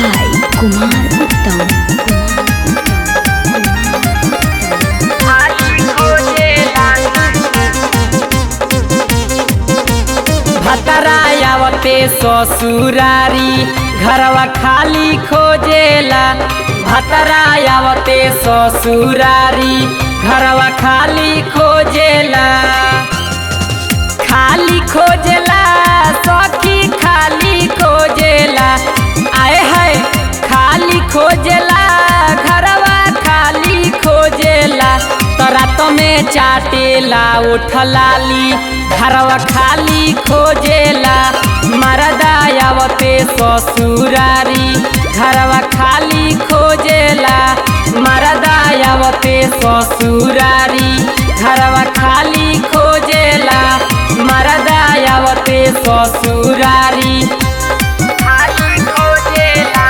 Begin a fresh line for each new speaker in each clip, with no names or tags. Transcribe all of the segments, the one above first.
by Kumar Uttam.
भतरायावते ससुरारी घरवा खाली खोजेला। भतरायावते ससुरारी घरवा खाली खोजेला। खाली खोजेला सखी खाली खोजेला। आए है खाली खोजेला घरवा खाली खोजेला। तो रात में चाटेला उठलाली घरवा खाली खोजेला। मरदायावते ससुरारी घरवा खाली खोजेला। मरदायावते ससुरारी घरवा खाली खोजेला। मरदायावते ससुरारी खाली खोजेला।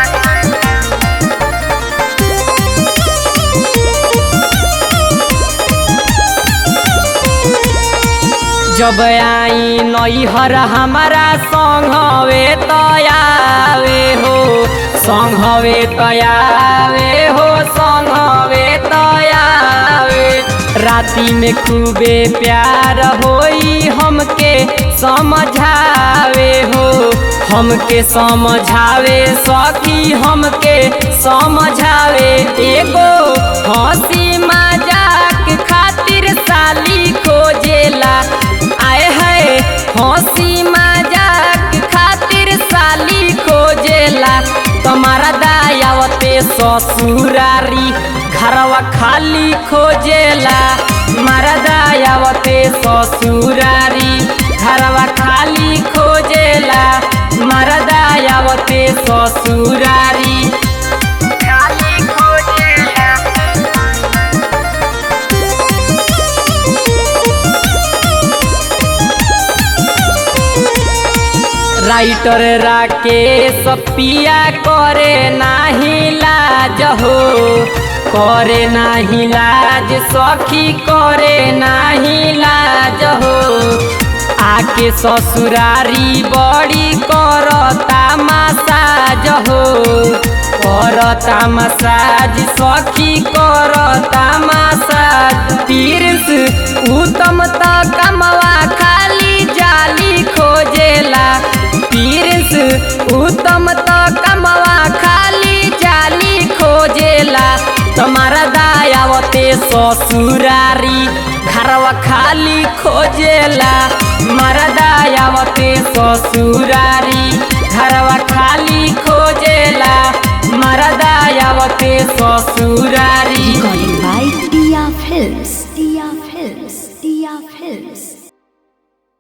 जब आई नैहर हमारा संघवे तयावे हो। संघवे तयावे हो संघवे तयावे। राती में खूबे प्यार होई हमके समझावे हो। हमके समझावे सखी हमके समझावे। एगो हंसी मजाक खातिर साली खोजेला। आए है हंसी मजाक खातिर साली खोजेला। तुम्हारा दायावते ससुरारी घरवा खाली खोजेला। मरदायावते ससुरारी घरवा खाली खोजेला। मरदायावते ससुरारी खाली खोजेला। राइटर राकेश पिया करे नाही लाज हो। करे नाही लाज सखी करे नाही लाज हो। आके ससुरारी बड़ी करता मसाज हो। करता मसाज सखी करता मसाज। तीर्थ उत्तम त कमवा खाली जाली खोजेला। तीर्थ उत्तम त कमवा खाली जाली खोजेला। तुम्हारा दायावते ससुरारी घरवा खाली खोजेला। मरदायावते ससुरारी घरवा खाली खोजेला। मरदायावते ससुरारी।
Recording by Tia Films. Tia Films. Tia Films.